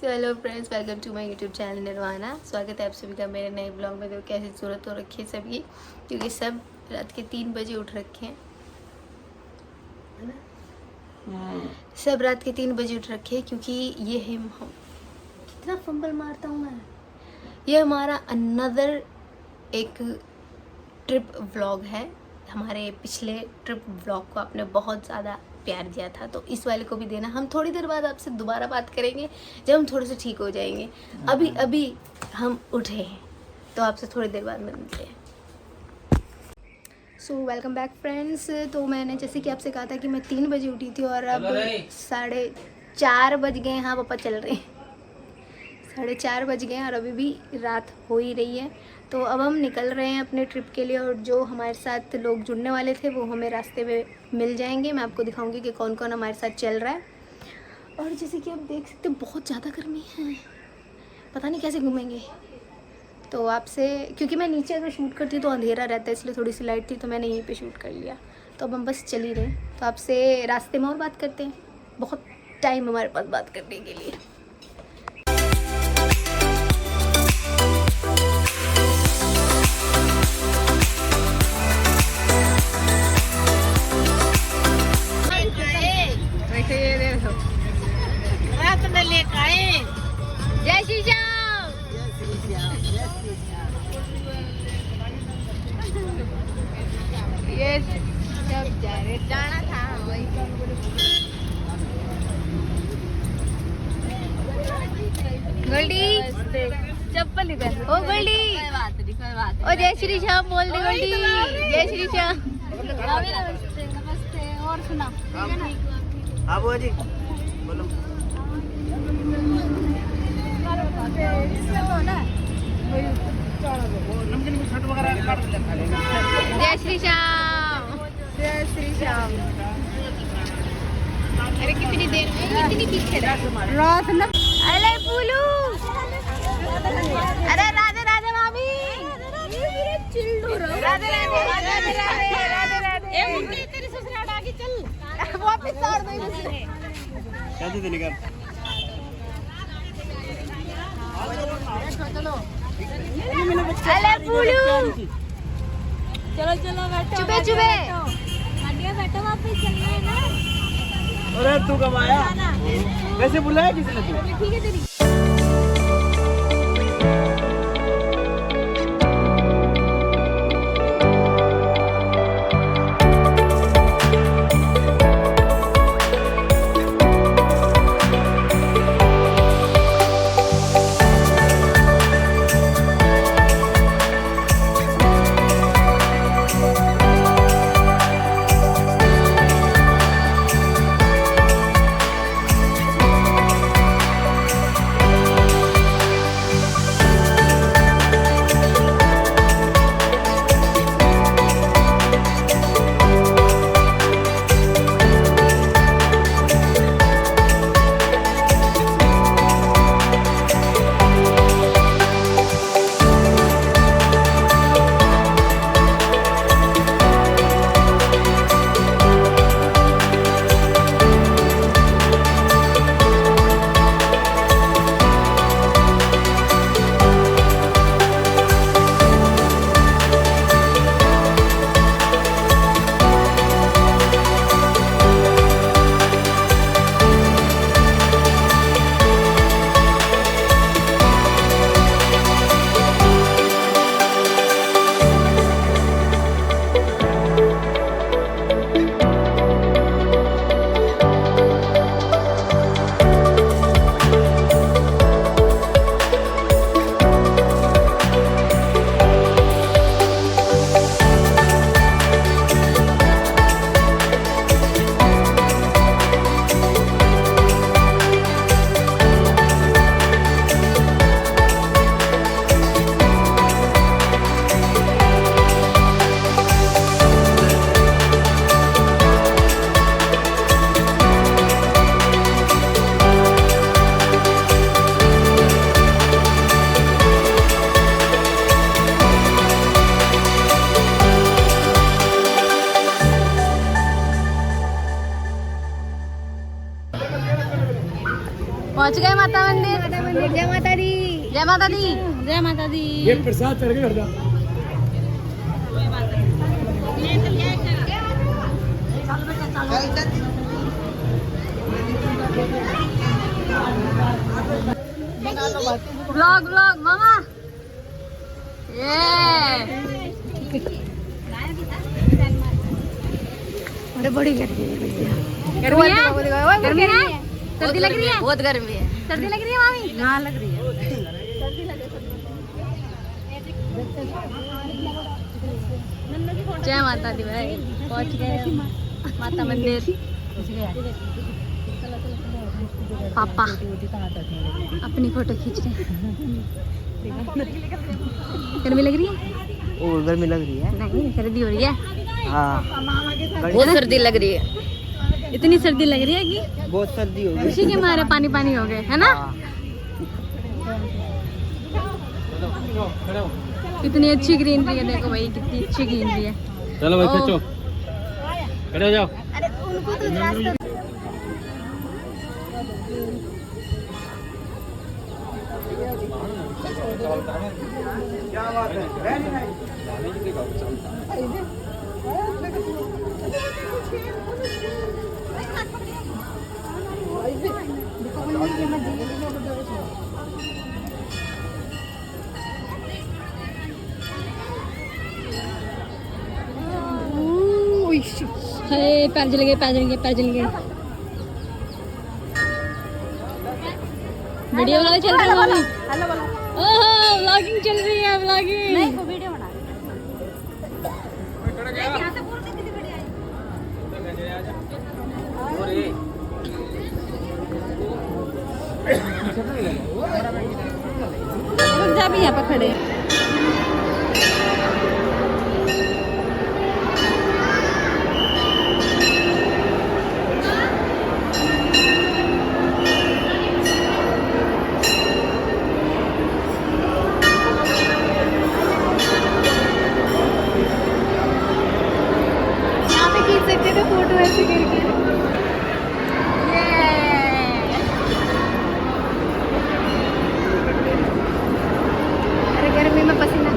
Hello friends, welcome to my YouTube channel Nirvana. स्वागत है आप सभी का मेरे नए ब्लॉग में। तो कैसी सूरत हो रखी है सबकी, क्योंकि सब रात के 3 बजे उठ रखे हैं, है ना? सब रात के 3 बजे उठ रखे हैं क्योंकि ये है कितना फंबल मारता हूँ मैं। ये हमारा अनदर एक ट्रिप व्लॉग है। हमारे पिछले ट्रिप व्लॉग को आपने बहुत ज़्यादा प्यार दिया था, तो इस वाले को भी देना। हम थोड़ी देर बाद आपसे दोबारा बात करेंगे जब हम थोड़े से ठीक हो जाएंगे। अभी हम उठे हैं, तो आपसे थोड़ी देर बाद मिलते हैं। So welcome back friends. तो मैंने जैसे कि आपसे कहा था कि मैं 3 बजे उठी थी और अब 4:30 बज गए। हाँ पापा चल रहे हैं। 4:30 बज गए और अभी भी रात हो ही रही है। तो अब हम निकल रहे हैं अपने ट्रिप के लिए, और जो हमारे साथ लोग जुड़ने वाले थे वो हमें रास्ते में मिल जाएंगे। मैं आपको दिखाऊंगी कि कौन कौन हमारे साथ चल रहा है। और जैसे कि आप देख सकते हैं बहुत ज़्यादा गर्मी है, पता नहीं कैसे घूमेंगे। तो आपसे, क्योंकि मैं नीचे अगर शूट करती तो अंधेरा रहता है, इसलिए थोड़ी सी लाइट थी तो मैंने यहीं पे शूट कर लिया। तो अब हम बस चल ही रहे हैं। तो आपसे रास्ते में और बात करते हैं, बहुत टाइम हमारे पास बात करने के लिए। जय श्री श्याम। ये सब जा रहे, जाना था वही। गोल्डी चप्पल इधर। ओ गोल्डी, कोई बात नहीं। ओ जय श्री श्याम बोल दे गोल्डी। जय श्री श्याम। नमस्ते। और सुना हाँ बुआ जी बोलो। जय श्री श्याम। जय श्री श्याम। अरे कितनी देर में, कितनी पीछे रात ना। अरे पुलू, अरे राधे राधे मामी। राधे राधे राधे राधे राधे। ए मुंडी तेरी ससुराल आगे चल, वापस तोड़ दे मुझे। कैसे निकल चलो। अरे पुलू, चलो चलो बैठो। चुपे चुपे गाड़ियाँ बैठो, वापस चलना है ना। अरे तू कब आया? वैसे बुलाया किसने तू? ठीक है तेरी। मंदिर, जय माता दी, जय माता दी, जय माता दी। ये प्रसाद चढ़ के करता। व्लॉग व्लॉग मामा ये बड़ी गर्मी है, गर्मी है, गर्मी है, सर्दी लग रही है, बहुत गर्मी है, सर्दी लग रही है मामी, हाँ लग रही है। जय माता दी भाई, पहुंच गए माता मंदिर। पापा अपनी फोटो खींच रहे हैं। गर्मी लग रही है? ओ गर्मी लग रही है। नहीं सर्दी हो रही है। हाँ बहुत सर्दी लग रही है। इतनी सर्दी लग रही है कि बहुत सर्दी हो गई। खुशी के मारे पानी पानी हो गए, है ना? कितनी अच्छी ग्रीनरी है, देखो भाई कितनी अच्छी ग्रीनरी है। चलो भाई खींचो, खड़े हो जाओ। अरे उनको तो रास्ता पैर जल गए, पैर जल गए, पैर जल गए। वीडियो वाला चल रहा है मामी। ओह व्लॉगिंग चल रही है, व्लॉगिंग। नहीं को वीडियो बना रहे हैं। यहां से पूरा कितनी बढ़िया है। रुक जा भी यहाँ पर खड़े। फोटो ऐसे करके अरे गर्मी में पसीना।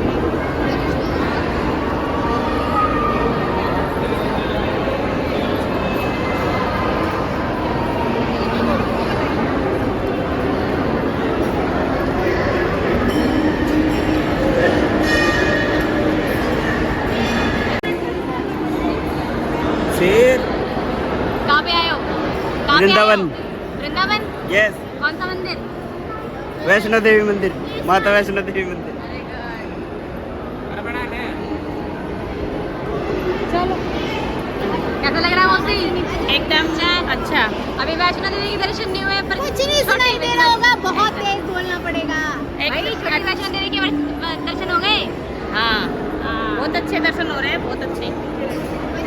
कहाँ पे आए हो? वृंदावन। वृंदावन? यस। कौन सा मंदिर? वैष्णो देवी मंदिर, माता वैष्णो देवी मंदिर। चलो कैसा लग रहा है मौसी? एकदम अच्छा। अभी वैष्णो देवी के दर्शन नहीं हुए पर कुछ नहीं सुनाई दे रहा होगा, बहुत तेज बोलना पड़ेगा। वैष्णो देवी के दर्शन हो गए? हाँ बहुत अच्छे दर्शन हो रहे हैं, बहुत अच्छे।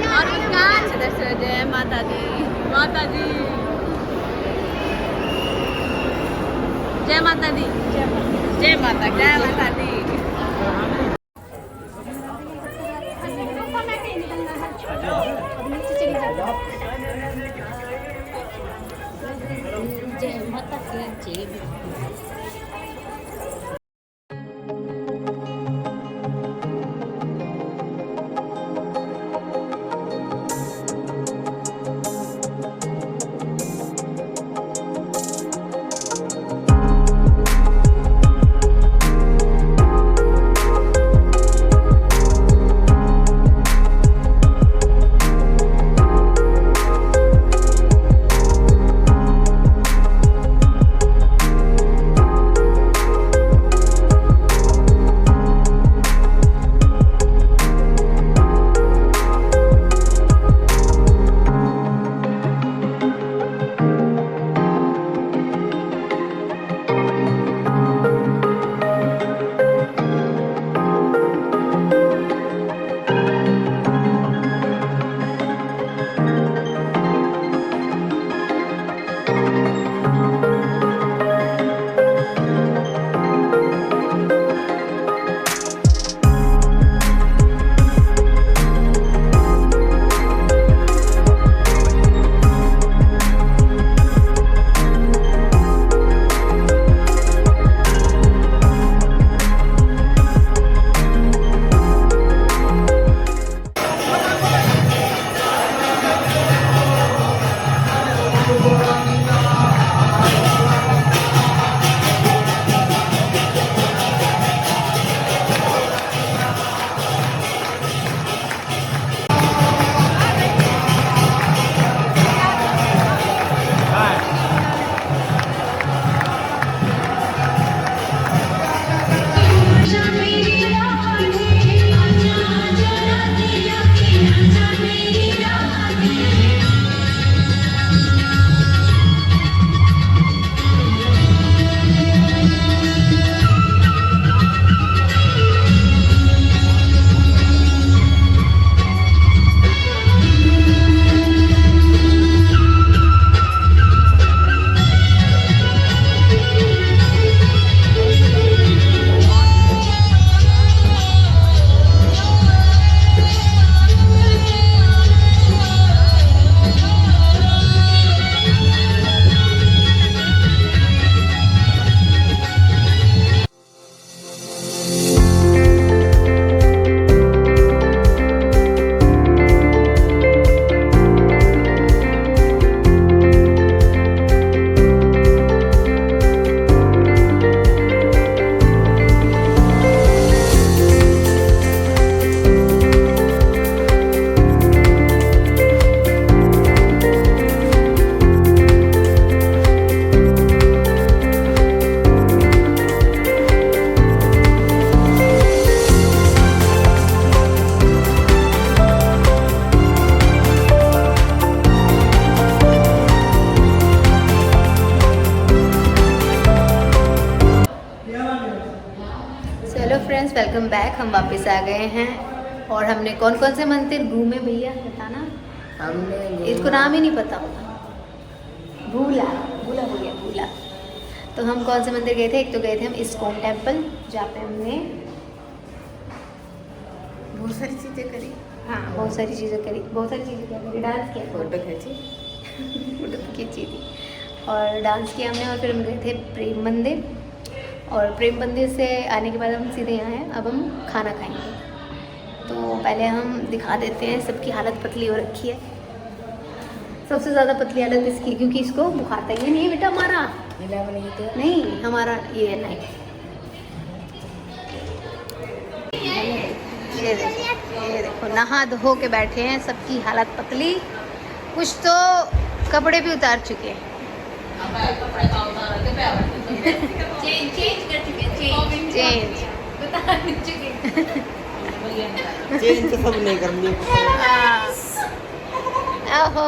और दर्शन। जय माता दी, माता दी, जय माता दी, जय माता, जय माता दी। जय माता की जय। Hello friends, welcome back. हम वापस आ गए हैं और हमने कौन कौन से मंदिर घूमे भैया बताना। हमने इसको नाम ही नहीं पता होगा, भूला भूला भैया भूला। तो हम कौन से मंदिर गए थे? एक तो गए थे हम इस्कॉन टेम्पल, जहाँ पे हमने बहुत सारी चीज़ें करी। हाँ, बहुत सारी चीज़ें करी। बहुत सारी चीज़ें क्या करी? डांस किया, फोटो खींची फोटो तो खींची थी और डांस किया हमने। और फिर हम गए थे प्रेम मंदिर, और प्रेम मंदिर से आने के बाद हम सीधे यहाँ हैं। अब हम खाना खाएंगे। तो पहले हम दिखा देते हैं, सबकी हालत पतली हो रखी है। सबसे ज़्यादा पतली हालत इसकी, क्योंकि इसको बुखार था। ये नहीं है बेटा हमारा, नहीं हमारा ये है। नहीं, ये देखो नहा धो के बैठे हैं, सबकी हालत पतली। कुछ तो कपड़े भी उतार चुके हैं। चेंज तो सब नहीं करनी। ओहो,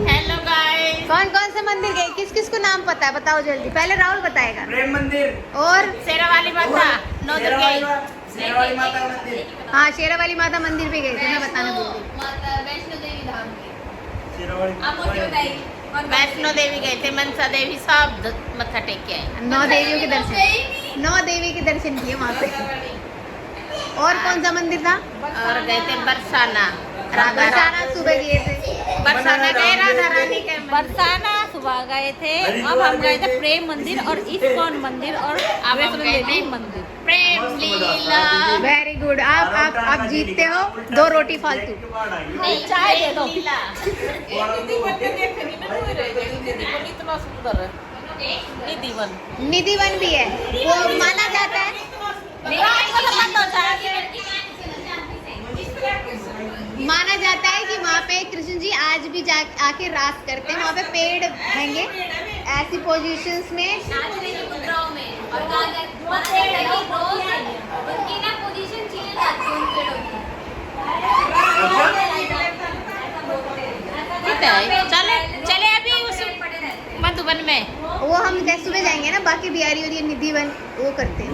हेलो गाइस। कौन कौन से मंदिर गए? किस किस को नाम पता है? बताओ जल्दी। पहले राहुल बताएगा। प्रेम मंदिर और शेरावाली माता, शेरावाली माता मंदिर। हाँ, शेरावाली माता मंदिर भी गए थे, मैं बताना भूल गई। वैष्णो देवी गए थे, मनसा देवी, सब मत्था टेक के आए। 9 देवियों के दर्शन, 9 देवी के दर्शन किए वहाँ पे। और कौन सा मंदिर था? और गए थे बरसाना, बरसाना सुबह गए थे। बरसाना गए राधा रानी के बरसाना सुबह गए थे। अब हम गए थे प्रेम मंदिर और इस्कॉन मंदिर और वैष्णो देवी मंदिर। प्रेम लीला। Very good. आप जीतते हो 2 रोटी फालतू। चाय दे दो। इतना सुंदर है। निधिवन भी है, वो माना जाता है। माना जाता है कि वहाँ पे कृष्ण जी आज भी आके रास करते हैं। वहाँ पे पेड़ हैंगे ऐसी पोजीशंस में। चले अभी उस मधुबन में। वो हम सुबह जाएंगे ना, बाकी बिहारी और ये निधिवन वो करते हैं।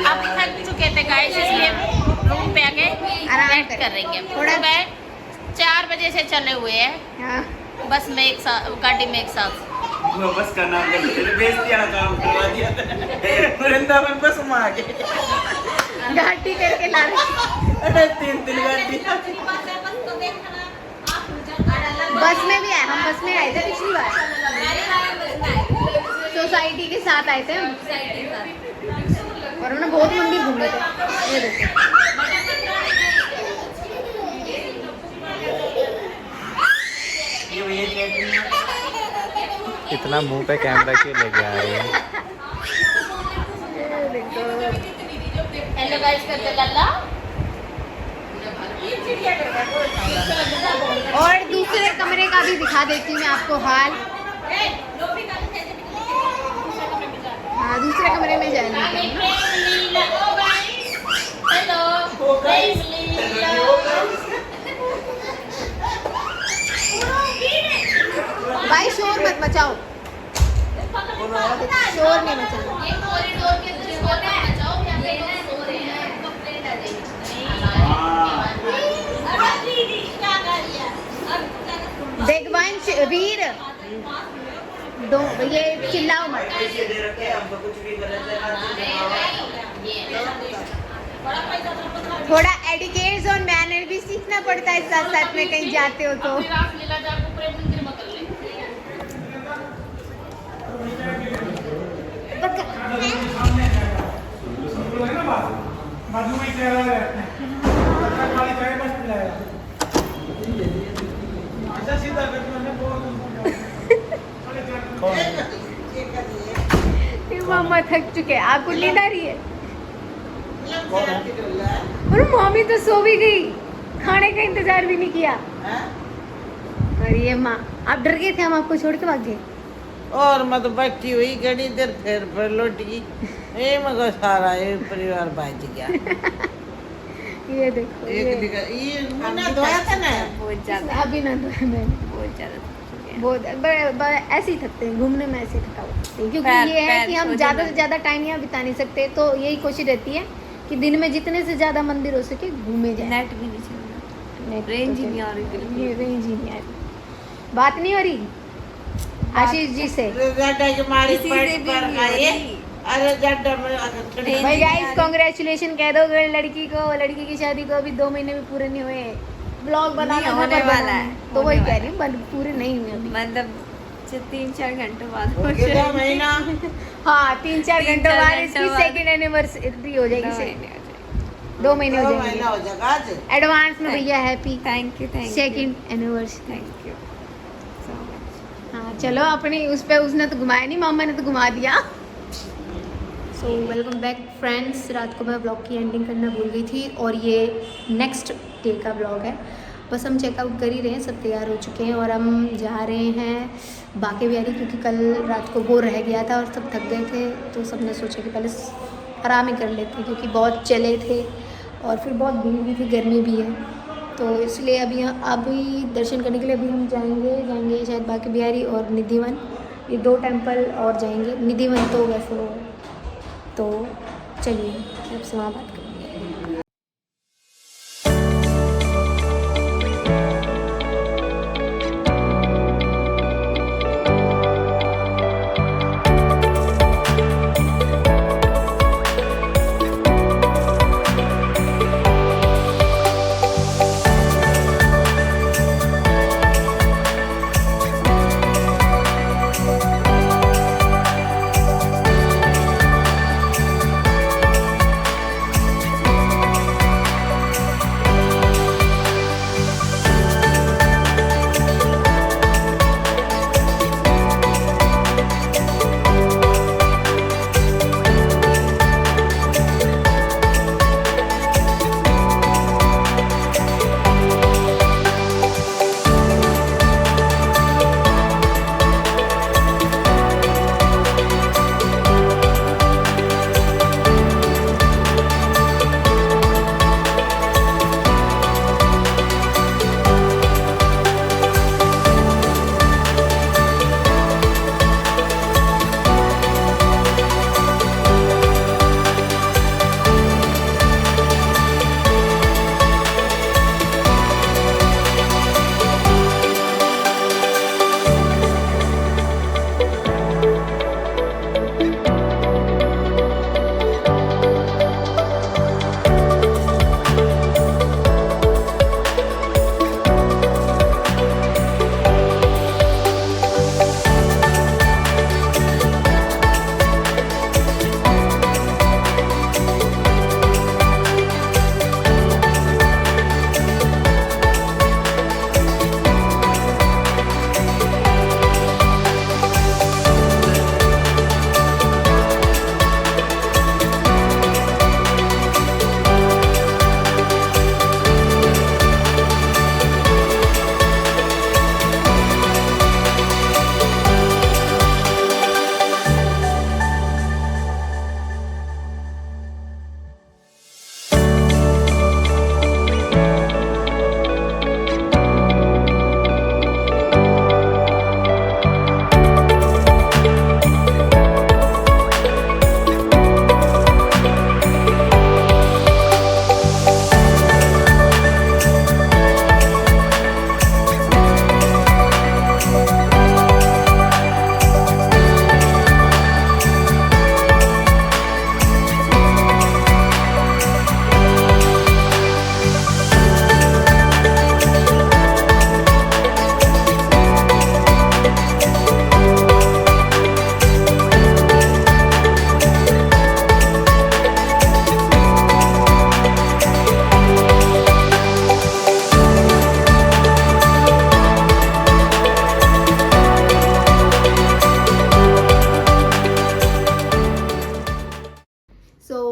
अब थक चुके थे गाइस, इसलिए रूम पे आके आराम रेस्ट कर रही हैं। थोड़ा 4 बजे से चले हुए हैं। हाँ। बस में एक साथ, गाड़ी में एक साथ। वो बस का नाम बेइज्जती वाला काम करवा दिया। वृंदावन बस में आ गए, घाटी करके ला रहे। अरे 3 गाड़ी। बस में भी आए, हम बस में आए थे पिछली बार। सोसाइटी के साथ आए थे हम, और हमने बहुत मंदिर घूमे थे। ये देखो, इतना मुंह पे कैमरा क्यों लेके आ रहे हैं? हेलो गाइस करते लल्ला। और दूसरे कमरे का भी दिखा देती हूँ मैं आपको हाल। हाँ, दूसरे कमरे में जाएंगे। भाई शोर मत मचाओ, शोर नहीं मचाना। देगवंश वीर दो, ये चिल्लाओ मत। थोड़ा एडिकेट्स और मैनर भी सीखना पड़ता है साथ साथ में, कहीं जाते हो तो। मामा थक चुके हैं। आपको नींद आ रही है? और मम्मी तो सो भी गई, खाने का इंतजार भी नहीं किया। और ये माँ, आप डर गए थे हम आपको छोड़ के भाग गए। और मत बैठी हुई घड़ी देर फिर पर लौट गई। ये मगर सारा ये परिवार बच गया। ये देखो, ये ना धोया था ना बहुत ज्यादा। अभी ना धोया मैंने, बहुत ज्यादा बहुत ऐसे ही थकते हैं, घूमने में ऐसे थका हुआ थकते हैं, क्योंकि पैर- ये है पैर कि हम सोचने ज़्यादा से लगे। ज़्यादा टाइम यहाँ बिता नहीं सकते, तो यही कोशिश रहती है कि दिन में जितने से ज़्यादा मंदिर हो सके घूमे जाए। नेट भी नहीं चल रहा, नेट रेंज तो ही नहीं आ रही बिल्कुल। ये रेंज ही नहीं आ रही, बात नहीं हो रही आशीष जी से। गड्ढा के मारी किसी से पेट भी पर नहीं हो खाए। रही। अरे गड्ढा में अगर ठंडी- रेंज भाई नहीं आ गाइस रही। कांग्रेचुलेशन कह दो लड़की को, लड़की की शादी को अभी 2 महीने भी पूरे नहीं हुए, ब्लॉग बनाना नहीं, था होने पर वाला बना है, नहीं। तो वही होने कह वाला रही हूँ बट पूरे नहीं हुए अभी। मतलब 3-4 घंटे बाद हो कितना जाएगी। महीना हाँ 3-4 घंटों 3-4 बाद घंटों इसकी बाद। सेकंड एनिवर्सरी हो जाएगी। 2 महीने हो जाएगी। 2 महीने हो 2 महीना जाएंगे हो जाएगा आज। एडवांस में भैया, happy thank you second anniversary. Thank you so much. हाँ चलो, अपनी उस पे उसने तो घुमाया नहीं, मामा ने तो घुमा दिया। सो वेलकम बैक फ्रेंड्स, रात को मैं ब्लॉग की एंडिंग करना भूल गई थी और ये नेक्स्ट डे का ब्लॉग है। बस हम चेकआउट कर ही रहे हैं, सब तैयार हो चुके हैं और हम जा रहे हैं बाके बिहारी, क्योंकि कल रात को वो रह गया था और सब थक गए थे, तो सबने सोचा कि पहले आराम ही कर लेते हैं, क्योंकि बहुत चले थे और फिर बहुत भीड़ भी थी, गर्मी भी है, तो इसलिए अभी दर्शन करने के लिए अभी हम जाएंगे शायद बाके बिहारी और निधिवन, ये 2 टेम्पल और जाएंगे। निधिवन तो वैसे वो, तो चलिए आपसे वहाँ बात करेंगे।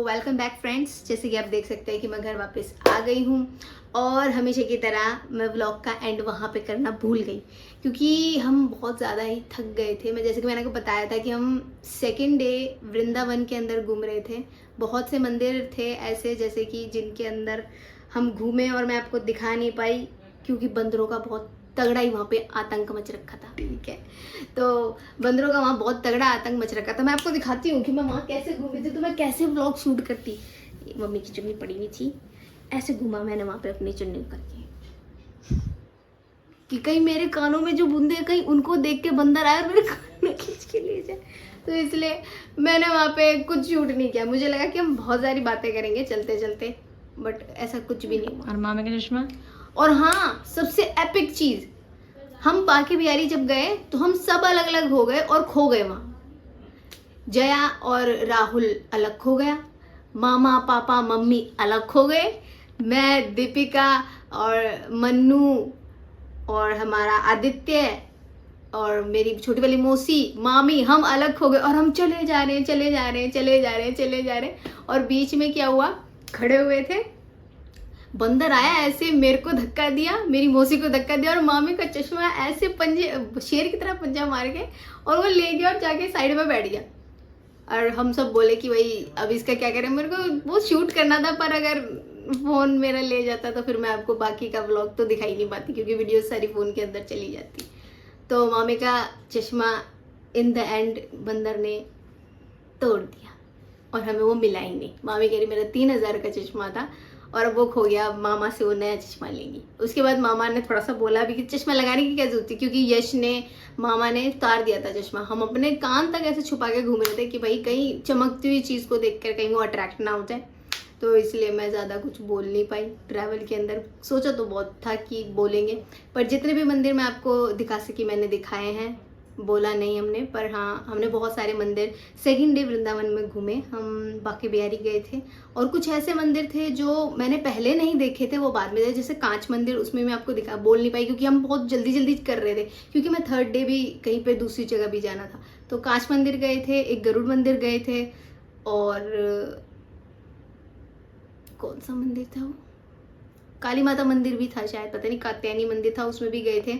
वेलकम बैक फ्रेंड्स, जैसे कि आप देख सकते हैं कि मैं घर वापस आ गई हूँ और हमेशा की तरह मैं व्लॉग का एंड वहाँ पे करना भूल गई, क्योंकि हम बहुत ज़्यादा ही थक गए थे। मैं जैसे कि मैंने आपको बताया था कि हम सेकेंड डे वृंदावन के अंदर घूम रहे थे। बहुत से मंदिर थे ऐसे जैसे कि जिनके अंदर हम घूमे और मैं आपको दिखा नहीं पाई क्योंकि बंदरों का बहुत तगड़ा ही वहाँ पे आतंक मच रखा था। ठीक है, तो बंदरों का वहाँ बहुत तगड़ा आतंक मच रखा था। मैं आपको दिखाती हूँ कि मैं वहाँ कैसे घूमी थी, तो मैं कैसे व्लॉग शूट करती। मम्मी की चुन्नी पड़ी हुई थी, ऐसे घूमा मैंने वहाँ पे अपनी चुन्नी करके कि कहीं मेरे कानों में जो बूंदे कहीं उनको देख के बंदर आए और मेरे कान में खींच के ले जाए। तो इसलिए मैंने वहाँ पे कुछ शूट नहीं किया। मुझे लगा कि हम बहुत सारी बातें करेंगे चलते चलते, बट ऐसा कुछ भी नहीं हुआ। और मामा का चश्मा। और हाँ, सबसे एपिक चीज़, हम बांके बिहारी जब गए तो हम सब अलग अलग हो गए और खो गए वहाँ। जया और राहुल अलग खो गया, मामा पापा मम्मी अलग खो गए, मैं दीपिका और मन्नू और हमारा आदित्य और मेरी छोटी वाली मौसी मामी हम अलग हो गए। और हम चले जा रहे हैं और बीच में क्या हुआ, खड़े हुए थे, बंदर आया ऐसे मेरे को धक्का दिया, मेरी मौसी को धक्का दिया और मामी का चश्मा ऐसे पंजे शेर की तरह पंजा मार के और वो ले गया और जाके साइड में बैठ गया। और हम सब बोले कि भाई अब इसका क्या करें। मेरे को वो शूट करना था, पर अगर फ़ोन मेरा ले जाता तो फिर मैं आपको बाकी का व्लॉग तो दिखाई नहीं पाती, क्योंकि वीडियो सारी फ़ोन के अंदर चली जाती। तो मामी का चश्मा इन द एंड बंदर ने तोड़ दिया और हमें वो मिला ही नहीं। मामी कह रही मेरा 3000 का चश्मा था और अब वो खो गया, मामा से वो नया चश्मा लेंगी। उसके बाद मामा ने थोड़ा सा बोला भी कि चश्मा लगाने की क्या जरूरत थी, क्योंकि यश ने मामा ने उतार दिया था चश्मा। हम अपने कान तक ऐसे छुपा के घूम रहे थे कि भाई कहीं चमकती हुई चीज़ को देखकर कहीं वो अट्रैक्ट ना हो जाए। तो इसलिए मैं ज़्यादा कुछ बोल नहीं पाई ट्रैवल के अंदर। सोचा तो बहुत था कि बोलेंगे, पर जितने भी मंदिर मैं आपको दिखा सकी मैंने दिखाए हैं, बोला नहीं हमने। पर हाँ, हमने बहुत सारे मंदिर सेकंड डे वृंदावन में घूमे। हम बांके बिहारी गए थे और कुछ ऐसे मंदिर थे जो मैंने पहले नहीं देखे थे, वो बाद में थे। जैसे कांच मंदिर, उसमें मैं आपको बोल नहीं पाई क्योंकि हम बहुत जल्दी कर रहे थे, क्योंकि मैं थर्ड डे भी कहीं पे दूसरी जगह भी जाना था। तो कांच मंदिर गए थे, एक गरुड़ मंदिर गए थे, और कौन सा मंदिर था वो, काली माता मंदिर भी था शायद, पता नहीं, कात्यायनी मंदिर था, उसमें भी गए थे।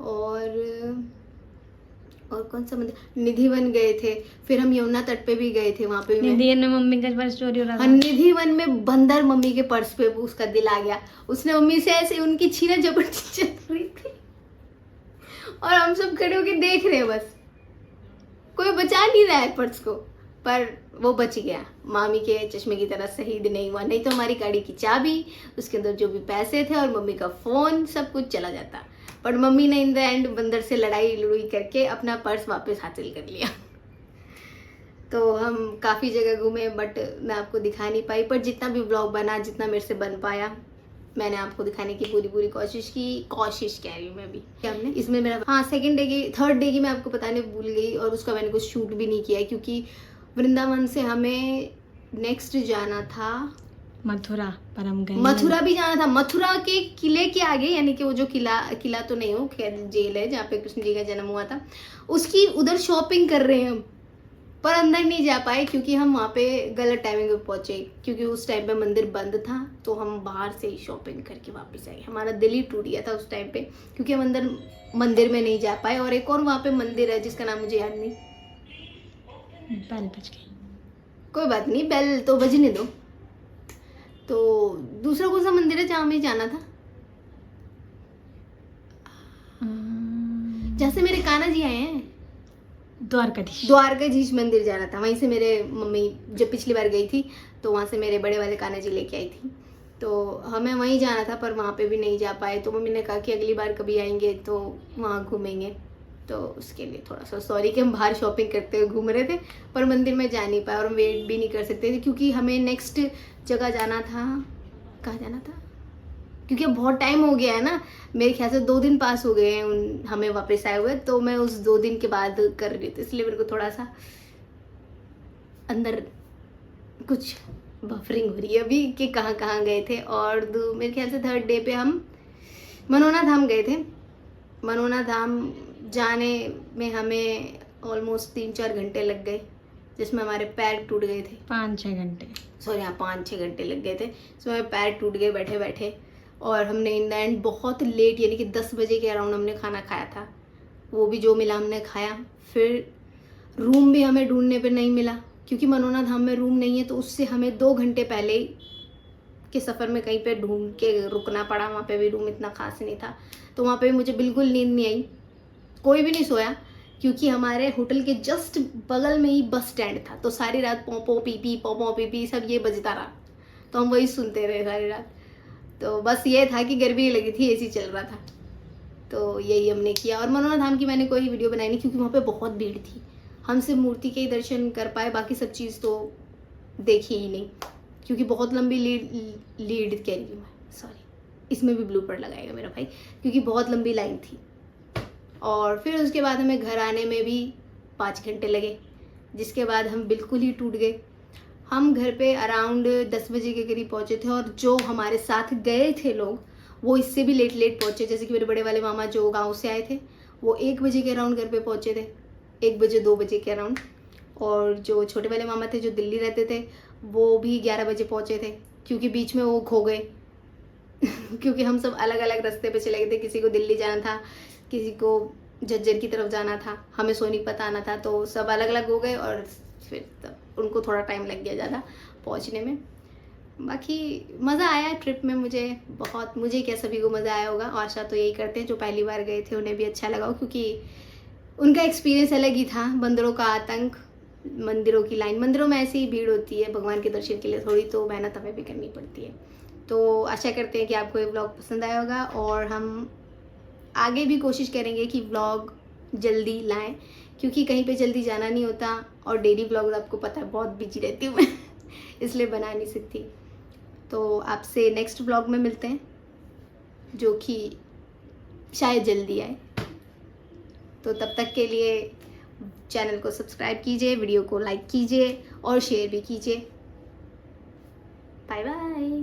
और कौन सा मंदिर, निधिवन गए थे। फिर हम यमुना तट पे भी गए थे, वहाँ पे भी निधिवन में मम्मी का पर्स चोरी हो रहा था। निधिवन में बंदर मम्मी के पर्स पे उसका दिल आ गया, उसने मम्मी से ऐसे उनकी छीना जबरदस्ती चल रही थी और हम सब खड़े होके देख रहे हैं, बस कोई बचा नहीं रहा है पर्स को, पर वो बच गया। मामी के चश्मे की तरह शहीद नहीं हुआ, नहीं तो हमारी गाड़ी की चाबी, उसके अंदर जो भी पैसे थे और मम्मी का फ़ोन सब कुछ चला जाता। पर मम्मी ने इन द एंड बंदर से लड़ाई करके अपना पर्स वापस हासिल कर लिया। तो हम काफ़ी जगह घूमे, बट मैं आपको दिखा नहीं पाई। पर जितना भी व्लॉग बना, जितना मेरे से बन पाया, मैंने आपको दिखाने की पूरी कोशिश की। कोशिश कह रही हूँ मैं भी, क्या हमने इसमें मेरा, हाँ, थर्ड डे की मैं आपको बताने भूल गई, और उसका मैंने कुछ शूट भी नहीं किया, क्योंकि वृंदावन से हमें नेक्स्ट जाना था मथुरा, पर हम गए मथुरा भी जाना था। मथुरा के किले के आगे, यानी कि वो जो किला तो नहीं हो, जेल है जहाँ पे कृष्ण जी का जन्म हुआ था, उसकी उधर शॉपिंग कर रहे हैं हम, पर अंदर नहीं जा पाए क्योंकि हम वहाँ पे गलत टाइमिंग पे पहुँचे, क्योंकि उस टाइम पे मंदिर बंद था। तो हम बाहर से ही शॉपिंग करके वापस आए। हमारा दिल ही टूट गया था उस टाइम पे, क्योंकि हम अंदर मंदिर में नहीं जा पाए। और एक और वहाँ पे मंदिर है जिसका नाम मुझे याद नहीं, बेल बज गई, कोई बात नहीं, बेल तो बजने दो। तो दूसरा कौन सा मंदिर है जहाँ हमें जाना था, जहाँ से मेरे कान्हा जी आए हैं, द्वारकाधीश मंदिर जाना था। वहीं से मेरे मम्मी जब पिछली बार गई थी तो वहाँ से मेरे बड़े वाले कान्हा जी लेके आई थी, तो हमें वहीं जाना था, पर वहाँ पे भी नहीं जा पाए। तो मम्मी ने कहा कि अगली बार कभी आएंगे तो वहाँ घूमेंगे। तो उसके लिए थोड़ा सा सॉरी कि हम बाहर शॉपिंग करते हुए घूम रहे थे, पर मंदिर में जा नहीं पाए और हम वेट भी नहीं कर सकते थे, क्योंकि हमें नेक्स्ट जगह जाना था। कहाँ जाना था, क्योंकि अब बहुत टाइम हो गया है ना, मेरे ख्याल से 2 दिन पास हो गए हैं हमें वापस आए हुए। तो मैं उस 2 दिन के बाद कर रही थी, इसलिए मेरे को थोड़ा सा अंदर कुछ बफरिंग हो रही है अभी कि कहाँ कहाँ गए थे। और मेरे ख्याल से थर्ड डे पे हम मनोना धाम गए थे। मनोना धाम जाने में हमें ऑलमोस्ट 3-4 घंटे लग गए, जिसमें हमारे पैर टूट गए थे। 5-6 घंटे, सॉरी, हाँ, 5-6 घंटे लग गए थे, इसमें हमारे पैर टूट गए बैठे बैठे। और हमने इन द एंड बहुत लेट, यानी कि 10 बजे के अराउंड हमने खाना खाया था, वो भी जो मिला हमने खाया। फिर रूम भी हमें ढूंढने पे नहीं मिला, क्योंकि मनोना धाम में रूम नहीं है, तो उससे हमें 2 घंटे पहले के सफ़र में कहीं पे ढूंढ के रुकना पड़ा, वहाँ पे भी रूम इतना खास नहीं था, तो वहाँ पे भी मुझे बिल्कुल नींद नहीं आई, कोई भी नहीं सोया, क्योंकि हमारे होटल के जस्ट बगल में ही बस स्टैंड था, तो सारी रात पोंपो पीपी सब ये बजता रहा, तो हम वही सुनते रहे सारी रात। तो बस ये था कि गर्मी नहीं लगी थी, एसी चल रहा था, तो यही हमने किया। और मनोना धाम की मैंने कोई वीडियो बनाई नहीं, क्योंकि वहाँ पे बहुत भीड़ थी, हम सिर्फ मूर्ति के ही दर्शन कर पाए, बाकी सब चीज़ तो देखी ही नहीं, क्योंकि बहुत लंबी लीड कह रही हूँ मैं, सॉरी, इसमें भी ब्लूपर लगाएगा मेरा भाई, क्योंकि बहुत लंबी लाइन थी। और फिर उसके बाद हमें घर आने में भी 5 घंटे लगे, जिसके बाद हम बिल्कुल ही टूट गए। हम घर पे अराउंड 10 बजे के करीब पहुँचे थे, और जो हमारे साथ गए थे लोग वो इससे भी लेट पहुँचे, जैसे कि मेरे बड़े वाले मामा जो गांव से आए थे वो 1 बजे के अराउंड घर पे पहुँचे थे, 1 बजे 2 बजे के अराउंड। और जो छोटे वाले मामा थे जो दिल्ली रहते थे वो भी 11 बजे पहुँचे थे, क्योंकि बीच में वो खो गए क्योंकि हम सब अलग अलग रास्ते पे चले गए थे, किसी को दिल्ली जाना था, किसी को झज्जर की तरफ जाना था, हमें सोनीपत आना था, तो सब अलग अलग हो गए, और फिर तब उनको थोड़ा टाइम लग गया ज़्यादा पहुंचने में। बाकी मज़ा आया ट्रिप में, मुझे क्या सभी को मज़ा आया होगा, आशा तो यही करते हैं, जो पहली बार गए थे उन्हें भी अच्छा लगा हो, क्योंकि उनका एक्सपीरियंस अलग ही था। बंदरों का आतंक, मंदिरों की लाइन, मंदिरों में ऐसी ही भीड़ होती है, भगवान के दर्शन के लिए थोड़ी तो मेहनत हमें भी करनी पड़ती है। तो आशा करते हैं कि आपको ये व्लॉग पसंद आया होगा, और हम आगे भी कोशिश करेंगे कि व्लॉग जल्दी लाएं, क्योंकि कहीं पे जल्दी जाना नहीं होता, और डेली व्लॉग आपको पता है बहुत बिजी रहती हूँ मैं इसलिए बना नहीं सकती। तो आपसे नेक्स्ट व्लॉग में मिलते हैं, जो कि शायद जल्दी आए। तो तब तक के लिए चैनल को सब्सक्राइब कीजिए, वीडियो को लाइक कीजिए और शेयर भी कीजिए। Bye bye.